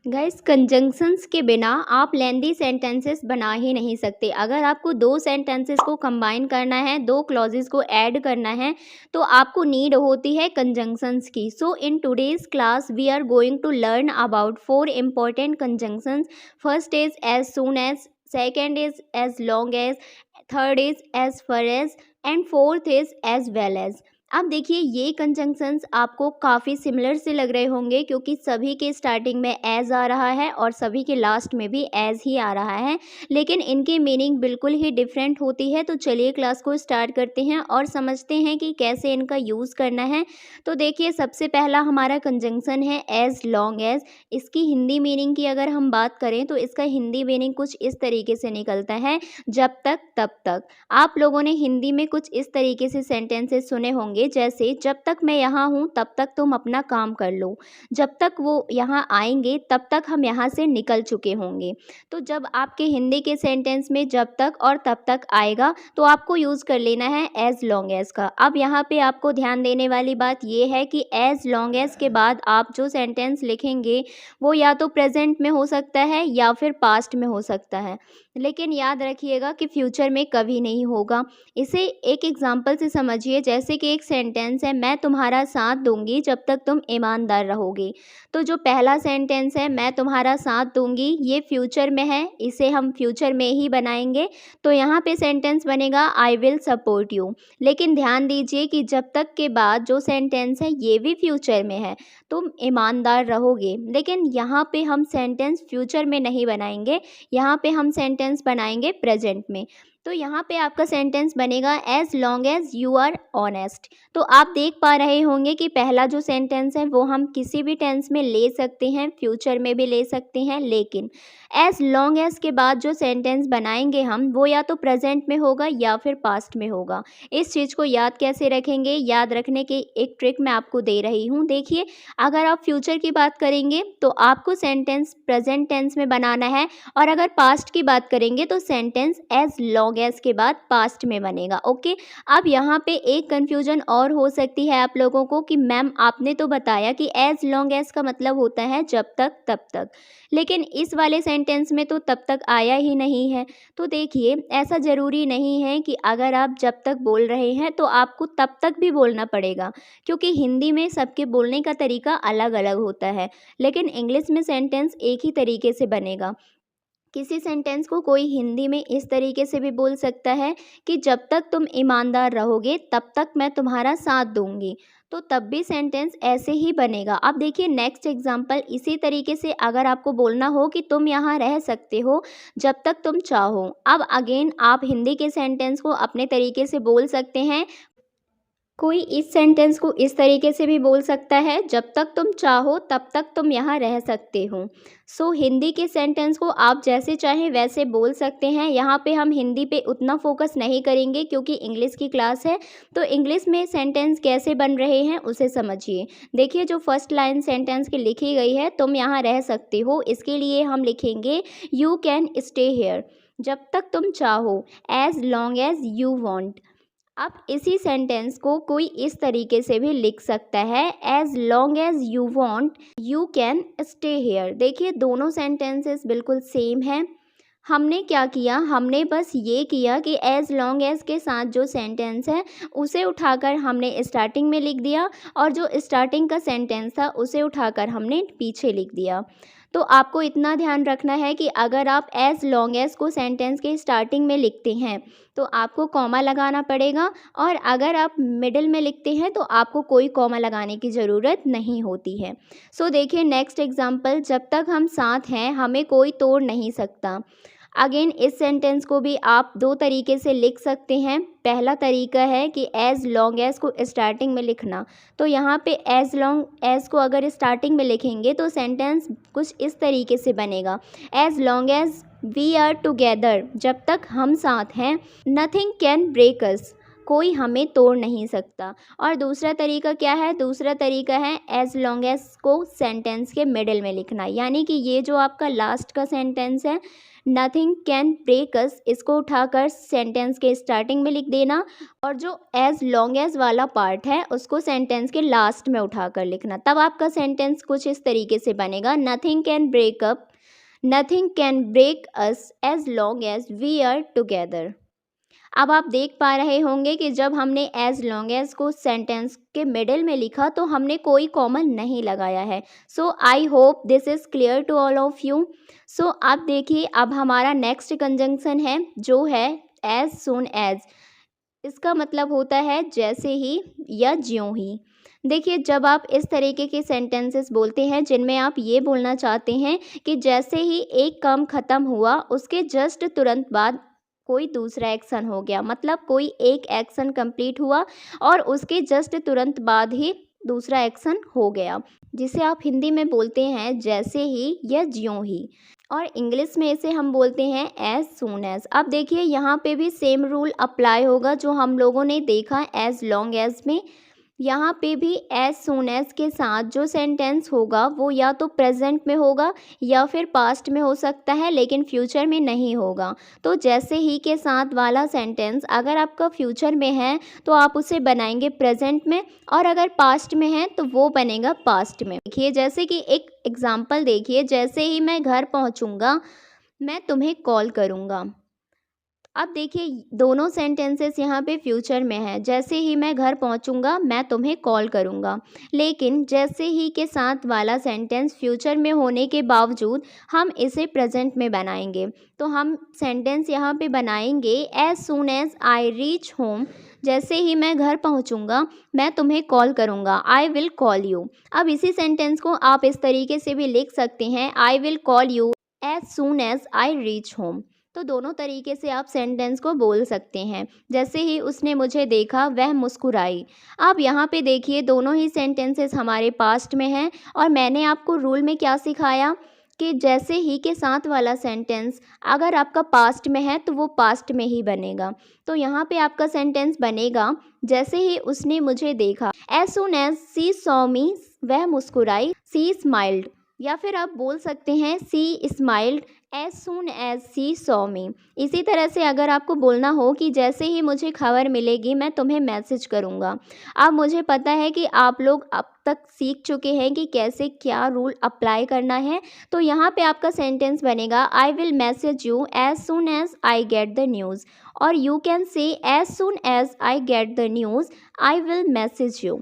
Guys, conjunctions के बिना आप लेंदी सेंटेंसेस बना ही नहीं सकते। अगर आपको दो सेंटेंसेस को कंबाइन करना है, दो क्लॉजेस को ऐड करना है, तो आपको नीड होती है कंजंक्शंस की। So in today's class we are going to learn about 4 important conjunctions. First is as soon as, second is as long as, third is as far as, and fourth is as well as. अब देखिए, ये conjunctions आपको काफ़ी similar से लग रहे होंगे क्योंकि सभी के स्टार्टिंग में एज आ रहा है और सभी के लास्ट में भी एज ही आ रहा है, लेकिन इनकी मीनिंग बिल्कुल ही डिफरेंट होती है। तो चलिए क्लास को स्टार्ट करते हैं और समझते हैं कि कैसे इनका यूज़ करना है। तो देखिए, सबसे पहला हमारा कंजंक्शन है एज लॉन्ग एज। इसकी हिंदी मीनिंग की अगर हम बात करें तो इसका हिंदी मीनिंग कुछ इस तरीके से निकलता है, जब तक तब तक। आप लोगों ने हिंदी में कुछ इस तरीके से सेंटेंसेस सुने होंगे, जैसे जब तक मैं यहाँ हूँ तब तक तुम अपना काम कर लो, जब तक वो यहाँ आएंगे तब तक हम यहाँ से निकल चुके होंगे। तो जब आपके हिंदी के सेंटेंस में जब तक और तब तक आएगा तो आपको यूज़ कर लेना है एज लॉन्ग एज का। अब यहाँ पे आपको ध्यान देने वाली बात ये है कि एज लॉन्ग एज के बाद आप जो सेंटेंस लिखेंगे वो या तो प्रेजेंट में हो सकता है या फिर पास्ट में हो सकता है, लेकिन याद रखिएगा कि फ्यूचर में कभी नहीं होगा। इसे एक एग्जांपल से समझिए, जैसे कि एक सेंटेंस है, मैं तुम्हारा साथ दूंगी जब तक तुम ईमानदार रहोगे। तो जो पहला सेंटेंस है, मैं तुम्हारा साथ दूंगी, ये फ्यूचर में है, इसे हम फ्यूचर में ही बनाएंगे। तो यहाँ पे सेंटेंस बनेगा आई विल सपोर्ट यू। लेकिन ध्यान दीजिए कि जब तक के बाद जो सेंटेंस है ये भी फ्यूचर में है, तुम ईमानदार रहोगे, लेकिन यहाँ पे हम सेंटेंस फ्यूचर में नहीं बनाएंगे, यहाँ पे हम सेंटेंस बनाएंगे प्रेजेंट में। तो यहाँ पे आपका सेंटेंस बनेगा as long as you are honest. तो आप देख पा रहे होंगे कि पहला जो सेंटेंस है वो हम किसी भी टेंस में ले सकते हैं, फ्यूचर में भी ले सकते हैं, लेकिन एज लॉन्ग एज के बाद जो सेंटेंस बनाएंगे हम वो या तो प्रेजेंट में होगा या फिर पास्ट में होगा। इस चीज़ को याद कैसे रखेंगे, याद रखने की एक ट्रिक मैं आपको दे रही हूँ। देखिए, अगर आप फ्यूचर की बात करेंगे तो आपको सेंटेंस प्रेजेंट टेंस में बनाना है, और अगर पास्ट की बात करेंगे तो सेंटेंस एज लॉन्ग एज के बाद पास्ट में बनेगा। ओके। अब यहाँ पे एक कन्फ्यूजन और हो सकती है आप लोगों को कि मैम आपने तो बताया कि एज लॉन्ग एज का मतलब होता है जब तक तब तक, लेकिन इस वाले सेंटेंस में तो तब तक आया ही नहीं है। तो देखिए, ऐसा ज़रूरी नहीं है कि अगर आप जब तक बोल रहे हैं तो आपको तब तक भी बोलना पड़ेगा, क्योंकि हिंदी में सबके बोलने का तरीका अलग अलग होता है, लेकिन इंग्लिश में सेंटेंस एक ही तरीके से बनेगा। किसी सेंटेंस को कोई हिंदी में इस तरीके से भी बोल सकता है कि जब तक तुम ईमानदार रहोगे तब तक मैं तुम्हारा साथ दूंगी, तो तब भी सेंटेंस ऐसे ही बनेगा। अब देखिए नेक्स्ट एग्जांपल, इसी तरीके से अगर आपको बोलना हो कि तुम यहाँ रह सकते हो जब तक तुम चाहो। अब अगेन आप हिंदी के सेंटेंस को अपने तरीके से बोल सकते हैं। कोई इस सेंटेंस को इस तरीके से भी बोल सकता है, जब तक तुम चाहो तब तक तुम यहाँ रह सकते हो। सो हिंदी के सेंटेंस को आप जैसे चाहें वैसे बोल सकते हैं। यहाँ पे हम हिंदी पे उतना फोकस नहीं करेंगे क्योंकि इंग्लिश की क्लास है। तो इंग्लिश में सेंटेंस कैसे बन रहे हैं उसे समझिए। देखिए, जो फर्स्ट लाइन सेंटेंस की लिखी गई है, तुम यहाँ रह सकते हो, इसके लिए हम लिखेंगे यू कैन स्टे हेयर, जब तक तुम चाहो, as long as you want. अब इसी सेंटेंस को कोई इस तरीके से भी लिख सकता है, as long as you want you can stay here. देखिए, दोनों सेंटेंसेस बिल्कुल सेम हैं। हमने क्या किया, हमने बस ये किया कि एज लॉन्ग एज के साथ जो सेंटेंस है उसे उठाकर हमने स्टार्टिंग में लिख दिया, और जो स्टार्टिंग का सेंटेंस था उसे उठाकर हमने पीछे लिख दिया। तो आपको इतना ध्यान रखना है कि अगर आप एज लॉन्ग एज को सेंटेंस के स्टार्टिंग में लिखते हैं तो आपको कॉमा लगाना पड़ेगा, और अगर आप मिडिल में लिखते हैं तो आपको कोई कॉमा लगाने की ज़रूरत नहीं होती है। सो देखिए नेक्स्ट एग्जांपल, जब तक हम साथ हैं हमें कोई तोड़ नहीं सकता। अगेन इस सेंटेंस को भी आप दो तरीके से लिख सकते हैं। पहला तरीका है कि एज लॉन्ग एज को स्टार्टिंग में लिखना। तो यहाँ पे एज लॉन्ग एज को अगर स्टार्टिंग में लिखेंगे तो सेंटेंस कुछ इस तरीके से बनेगा, as long as we are together, जब तक हम साथ हैं, नथिंग कैन ब्रेक अस, कोई हमें तोड़ नहीं सकता। और दूसरा तरीका क्या है, दूसरा तरीका है एज लॉन्ग एज को सेंटेंस के मिडिल में लिखना, यानी कि ये जो आपका लास्ट का सेंटेंस है नथिंग कैन ब्रेक अस, इसको उठाकर सेंटेंस के स्टार्टिंग में लिख देना, और जो एज लॉन्ग एज वाला पार्ट है उसको सेंटेंस के लास्ट में उठाकर लिखना। तब आपका सेंटेंस कुछ इस तरीके से बनेगा, nothing can break up, nothing can break us as long as we are together. अब आप देख पा रहे होंगे कि जब हमने एज लॉन्ग एज को सेंटेंस के मिडिल में लिखा तो हमने कोई कॉमन नहीं लगाया है। So I hope this is clear to all of you. सो अब देखिए, अब हमारा नेक्स्ट कंजंक्शन है जो है एज सून एज। इसका मतलब होता है जैसे ही या ज्यों ही। देखिए, जब आप इस तरीके के सेंटेंसेस बोलते हैं जिनमें आप ये बोलना चाहते हैं कि जैसे ही एक काम ख़त्म हुआ उसके जस्ट तुरंत बाद कोई दूसरा एक्शन हो गया, मतलब कोई एक एक्शन कंप्लीट हुआ और उसके जस्ट तुरंत बाद ही दूसरा एक्शन हो गया, जिसे आप हिंदी में बोलते हैं जैसे ही या ज्यों ही, और इंग्लिश में इसे हम बोलते हैं एज सून एज। अब देखिए, यहाँ पे भी सेम रूल अप्लाई होगा जो हम लोगों ने देखा एज लॉन्ग एज में। यहाँ पे भी एज सून एज के साथ जो सेंटेंस होगा वो या तो प्रेजेंट में होगा या फिर पास्ट में हो सकता है, लेकिन फ्यूचर में नहीं होगा। तो जैसे ही के साथ वाला सेंटेंस अगर आपका फ्यूचर में है तो आप उसे बनाएंगे प्रेजेंट में, और अगर पास्ट में है तो वो बनेगा पास्ट में। देखिए, जैसे कि एक एग्जांपल देखिए, जैसे ही मैं घर पहुँचूँगा मैं तुम्हें कॉल करूँगा। अब देखिए, दोनों सेंटेंसेस यहाँ पे फ्यूचर में है, जैसे ही मैं घर पहुँचूँगा मैं तुम्हें कॉल करूँगा, लेकिन जैसे ही के साथ वाला सेंटेंस फ्यूचर में होने के बावजूद हम इसे प्रेजेंट में बनाएंगे। तो हम सेंटेंस यहाँ पे बनाएंगे as soon as I reach home, जैसे ही मैं घर पहुँचूँगा मैं तुम्हें कॉल करूँगा, आई विल कॉल यू। अब इसी सेंटेंस को आप इस तरीके से भी लिख सकते हैं, I will call you as soon as I reach home. तो दोनों तरीके से आप सेंटेंस को बोल सकते हैं। जैसे ही उसने मुझे देखा वह मुस्कुराई। अब यहाँ पे देखिए, दोनों ही सेंटेंसेस हमारे पास्ट में हैं, और मैंने आपको रूल में क्या सिखाया कि जैसे ही के साथ वाला सेंटेंस अगर आपका पास्ट में है तो वो पास्ट में ही बनेगा। तो यहाँ पे आपका सेंटेंस बनेगा जैसे ही उसने मुझे देखा, एज सून एज सी सॉ मी, वह मुस्कुराई, सी स्माइल्ड, या फिर आप बोल सकते हैं सी स्माइल्ड एज सून एज सी सॉ मी। इसी तरह से अगर आपको बोलना हो कि जैसे ही मुझे खबर मिलेगी मैं तुम्हें मैसेज करूँगा। अब मुझे पता है कि आप लोग अब तक सीख चुके हैं कि कैसे क्या रूल अप्लाई करना है। तो यहाँ पे आपका सेंटेंस बनेगा, I will message you as soon as I get the news, और you can say as soon as I get the news I will message you.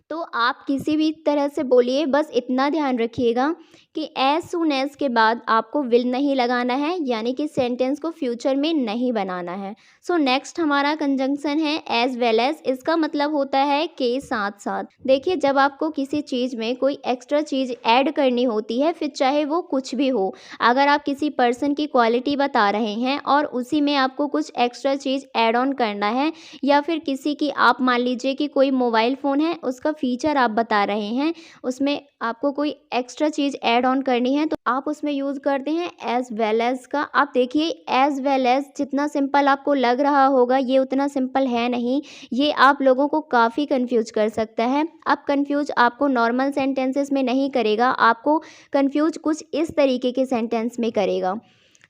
तो आप किसी भी तरह से बोलिए, बस इतना ध्यान रखिएगा कि एज सून एज के बाद आपको विल नहीं लगाना है, यानी कि सेंटेंस को फ्यूचर में नहीं बनाना है। सो नेक्स्ट हमारा कंजंक्शन है एज वेल एज। इसका मतलब होता है के साथ साथ। देखिए, जब आपको किसी चीज़ में कोई एक्स्ट्रा चीज़ ऐड करनी होती है, फिर चाहे वो कुछ भी हो, अगर आप किसी पर्सन की क्वालिटी बता रहे हैं और उसी में आपको कुछ एक्स्ट्रा चीज़ ऐड ऑन करना है, या फिर किसी की, आप मान लीजिए कि कोई मोबाइल फ़ोन है उसका फीचर आप बता रहे हैं, उसमें आपको कोई एक्स्ट्रा चीज़ ऐड ऑन करनी है, तो आप उसमें यूज़ करते हैं एज वेल एज का। आप देखिए, एज वेल एज जितना सिंपल आपको लग रहा होगा ये उतना सिंपल है नहीं, ये आप लोगों को काफ़ी कंफ्यूज कर सकता है। अब कंफ्यूज आपको नॉर्मल सेंटेंसेस में नहीं करेगा, आपको कंफ्यूज कुछ इस तरीके के सेंटेंस में करेगा,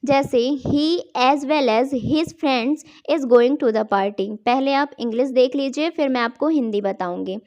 जैसे ही as well as his friends is going to the party. पहले आप इंग्लिश देख लीजिए, फिर मैं आपको हिंदी बताऊंगी।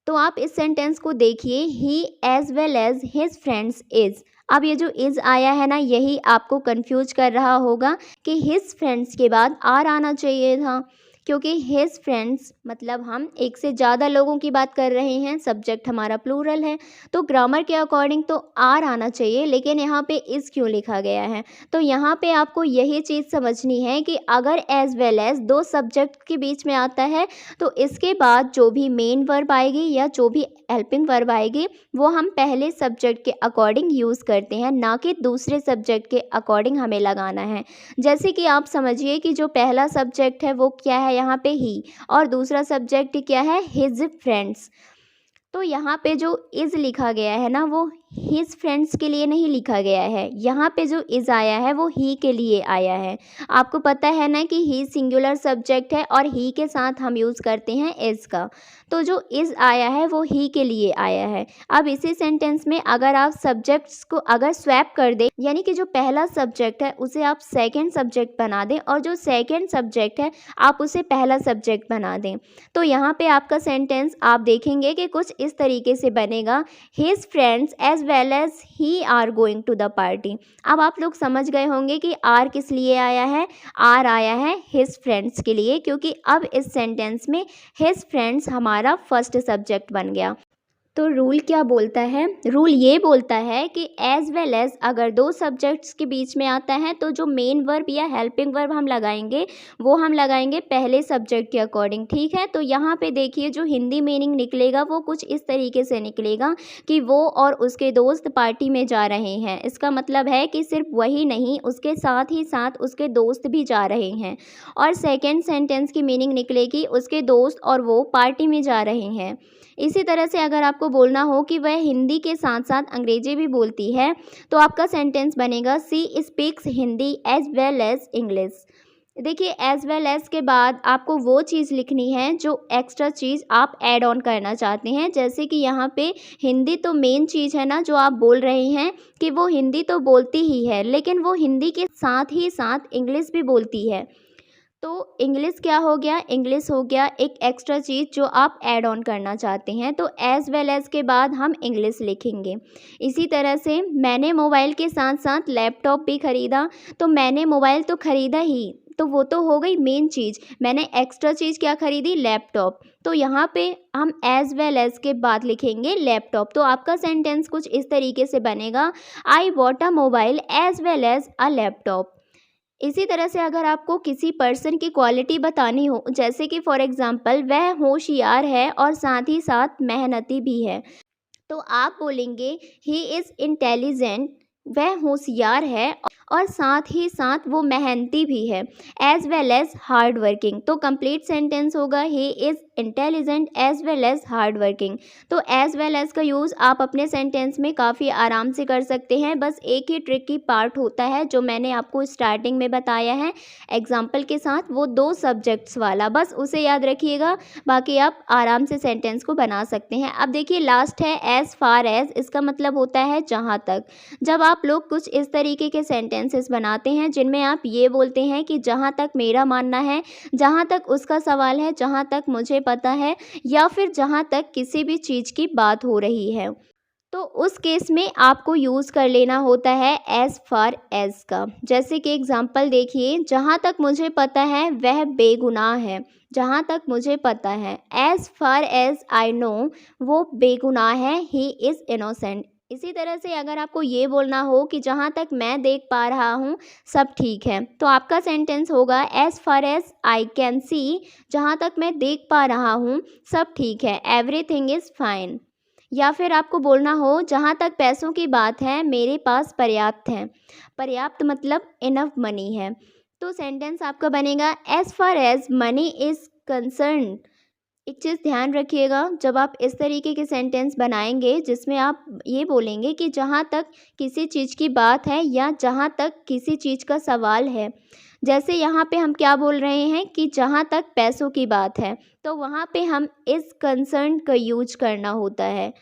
तो आप इस सेंटेंस को देखिए, he as well as his friends is. अब ये जो इज़ आया है ना, यही आपको कंफ्यूज कर रहा होगा कि हिज फ्रेंड्स के बाद आर आना चाहिए था, क्योंकि हिज फ्रेंड्स मतलब हम एक से ज़्यादा लोगों की बात कर रहे हैं, सब्जेक्ट हमारा प्लूरल है, तो ग्रामर के अकॉर्डिंग तो आर आना चाहिए, लेकिन यहाँ पे इज़ क्यों लिखा गया है। तो यहाँ पे आपको यही चीज़ समझनी है कि अगर एज वेल एज दो सब्जेक्ट के बीच में आता है तो इसके बाद जो भी मेन वर्ब आएगी या जो भी हेल्पिंग वर्ब आएगी वो हम पहले सब्जेक्ट के अकॉर्डिंग यूज़ करते हैं, ना कि दूसरे सब्जेक्ट के अकॉर्डिंग हमें लगाना है। जैसे कि आप समझिए कि जो पहला सब्जेक्ट है वो क्या है यहाँ पे ही, और दूसरा सब्जेक्ट क्या है हिज फ्रेंड्स। तो यहाँ पे जो इज़ लिखा गया है ना वो हिज फ्रेंड्स के लिए नहीं लिखा गया है। यहाँ पे जो इज़ आया है वो ही के लिए आया है। आपको पता है ना कि ही सिंगुलर सब्जेक्ट है और ही के साथ हम यूज़ करते हैं इज़ का। तो जो इज़ आया है वो ही के लिए आया है। अब इसी सेंटेंस में अगर आप सब्जेक्ट्स को अगर स्वैप कर दें, यानी कि जो पहला सब्जेक्ट है उसे आप सेकंड सब्जेक्ट बना दें और जो सेकंड सब्जेक्ट है आप उसे पहला सब्जेक्ट बना दें, तो यहाँ पे आपका सेंटेंस आप देखेंगे कि कुछ इस तरीके से बनेगा, his friends as well as he are going to the party. अब आप लोग समझ गए होंगे कि आर किस लिए आया है। आर आया है हिज फ्रेंड्स के लिए, क्योंकि अब इस सेंटेंस में हिज फ्रेंड्स हमारा फर्स्ट सब्जेक्ट बन गया। तो रूल क्या बोलता है? रूल ये बोलता है कि एज वेल एज अगर दो सब्जेक्ट्स के बीच में आता है तो जो मेन वर्ब या हेल्पिंग वर्ब हम लगाएंगे वो हम लगाएंगे पहले सब्जेक्ट के अकॉर्डिंग। ठीक है, तो यहाँ पे देखिए जो हिंदी मीनिंग निकलेगा वो कुछ इस तरीके से निकलेगा कि वो और उसके दोस्त पार्टी में जा रहे हैं। इसका मतलब है कि सिर्फ वही नहीं, उसके साथ ही साथ उसके दोस्त भी जा रहे हैं। और सेकेंड सेंटेंस की मीनिंग निकलेगी उसके दोस्त और वो पार्टी में जा रहे हैं। इसी तरह से अगर आपको बोलना हो कि वह हिंदी के साथ साथ अंग्रेजी भी बोलती है तो आपका सेंटेंस बनेगा she speaks Hindi as well as English. देखिए एज वेल एज के बाद आपको वो चीज़ लिखनी है जो एक्स्ट्रा चीज़ आप ऐड ऑन करना चाहते हैं। जैसे कि यहाँ पे हिंदी तो मेन चीज़ है ना जो आप बोल रहे हैं कि वो हिंदी तो बोलती ही है, लेकिन वो हिंदी के साथ ही साथ इंग्लिश भी बोलती है। तो इंग्लिश क्या हो गया? इंग्लिश हो गया एक एक्स्ट्रा चीज़ जो आप ऐड ऑन करना चाहते हैं। तो एज वेल एज के बाद हम इंग्लिश लिखेंगे। इसी तरह से मैंने मोबाइल के साथ साथ लैपटॉप भी ख़रीदा। तो मैंने मोबाइल तो ख़रीदा ही, तो वो तो हो गई मेन चीज़। मैंने एक्स्ट्रा चीज़ क्या ख़रीदी? लैपटॉप। तो यहाँ पे हम एज वेल एज के बाद लिखेंगे लैपटॉप। तो आपका सेंटेंस कुछ इस तरीके से बनेगा, I bought a mobile as well as a laptop. इसी तरह से अगर आपको किसी पर्सन की क्वालिटी बतानी हो, जैसे कि फॉर एग्ज़ाम्पल वह होशियार है और साथ ही साथ मेहनती भी है, तो आप बोलेंगे ही इज़ इंटेलिजेंट, वह होशियार है और साथ ही साथ वो मेहनती भी है, as well as hard working. तो कंप्लीट सेंटेंस होगा he is intelligent as well as hard working. तो एज वेल एज का यूज़ आप अपने सेंटेंस में काफ़ी आराम से कर सकते हैं। बस एक ही ट्रिकी पार्ट होता है जो मैंने आपको स्टार्टिंग में बताया है एग्जाम्पल के साथ, वो दो सब्जेक्ट्स वाला, बस उसे याद रखिएगा, बाकी आप आराम से सेंटेंस को बना सकते हैं। अब देखिए लास्ट है एज़ फार एज़, इसका मतलब होता है जहाँ तक। जब आप लोग कुछ इस तरीके के सेंटेंसेस बनाते हैं जिनमें आप ये बोलते हैं कि जहाँ तक मेरा मानना है, जहाँ तक उसका सवाल है, जहाँ तक मुझे पता है, या फिर जहाँ तक किसी भी चीज़ की बात हो रही है, तो उस केस में आपको यूज़ कर लेना होता है एज़ फार एज़ का। जैसे कि एग्ज़ाम्पल देखिए, जहाँ तक मुझे पता है वह बेगुनाह है। जहाँ तक मुझे पता है, as far as I know, वो बेगुनाह है, ही इज़ इनोसेंट। इसी तरह से अगर आपको ये बोलना हो कि जहाँ तक मैं देख पा रहा हूँ सब ठीक है, तो आपका सेंटेंस होगा as far as I can see, जहाँ तक मैं देख पा रहा हूँ सब ठीक है, एवरीथिंग इज़ फाइन। या फिर आपको बोलना हो जहाँ तक पैसों की बात है मेरे पास पर्याप्त है। पर्याप्त मतलब इनफ मनी है। तो सेंटेंस आपका बनेगा as far as money is concern. एक चीज़ ध्यान रखिएगा, जब आप इस तरीके के सेंटेंस बनाएंगे जिसमें आप ये बोलेंगे कि जहाँ तक किसी चीज़ की बात है या जहाँ तक किसी चीज़ का सवाल है, जैसे यहाँ पे हम क्या बोल रहे हैं कि जहाँ तक पैसों की बात है, तो वहाँ पे हम इस कंसर्न का यूज करना होता है।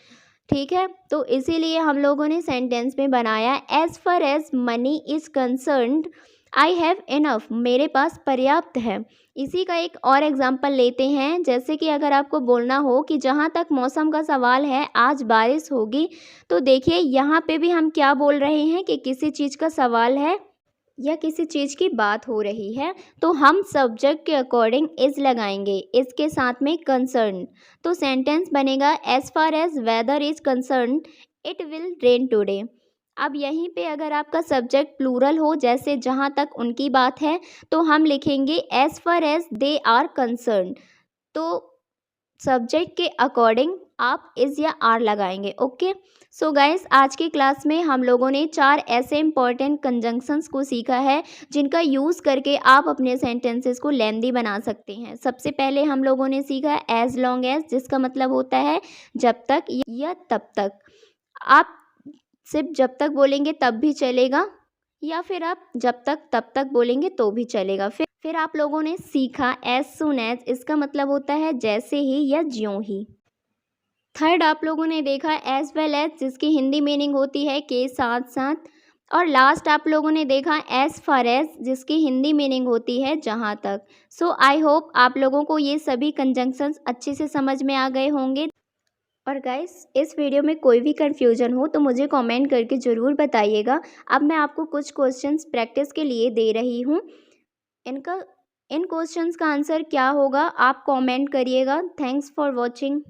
ठीक है, तो इसीलिए हम लोगों ने सेंटेंस में बनाया as far as money is concerned I have enough, मेरे पास पर्याप्त है। इसी का एक और एग्जांपल लेते हैं, जैसे कि अगर आपको बोलना हो कि जहाँ तक मौसम का सवाल है आज बारिश होगी, तो देखिए यहाँ पे भी हम क्या बोल रहे हैं कि किसी चीज़ का सवाल है या किसी चीज़ की बात हो रही है, तो हम सब्जेक्ट के अकॉर्डिंग इज़ लगाएंगे, इसके साथ में कंसर्न। तो सेंटेंस बनेगा as far as weather is concern it will rain today. अब यहीं पे अगर आपका सब्जेक्ट प्लूरल हो, जैसे जहाँ तक उनकी बात है, तो हम लिखेंगे as far as they are concern. तो सब्जेक्ट के अकॉर्डिंग आप इज़ या आर लगाएंगे। ओके, सो गाइस आज की क्लास में हम लोगों ने 4 ऐसे इंपॉर्टेंट कंजंक्शंस को सीखा है जिनका यूज़ करके आप अपने सेंटेंसेस को लेंदी बना सकते हैं। सबसे पहले हम लोगों ने सीखा एज लॉन्ग एज, जिसका मतलब होता है जब तक या तब तक। आप सिर्फ जब तक बोलेंगे तब भी चलेगा, या फिर आप जब तक तब तक बोलेंगे तो भी चलेगा। फिर आप लोगों ने सीखा एज सून एज, इसका मतलब होता है जैसे ही या ज्यों ही। थर्ड आप लोगों ने देखा एज वेल एज, जिसकी हिंदी मीनिंग होती है के साथ साथ। और लास्ट आप लोगों ने देखा एज फार एज, जिसकी हिंदी मीनिंग होती है जहाँ तक। सो आई होप आप लोगों को ये सभी कंजंक्शंस अच्छे से समझ में आ गए होंगे। और गाइस, इस वीडियो में कोई भी कन्फ्यूजन हो तो मुझे कमेंट करके ज़रूर बताइएगा। अब मैं आपको कुछ क्वेश्चंस प्रैक्टिस के लिए दे रही हूँ। इन क्वेश्चंस का आंसर क्या होगा आप कमेंट करिएगा। Thanks for watching.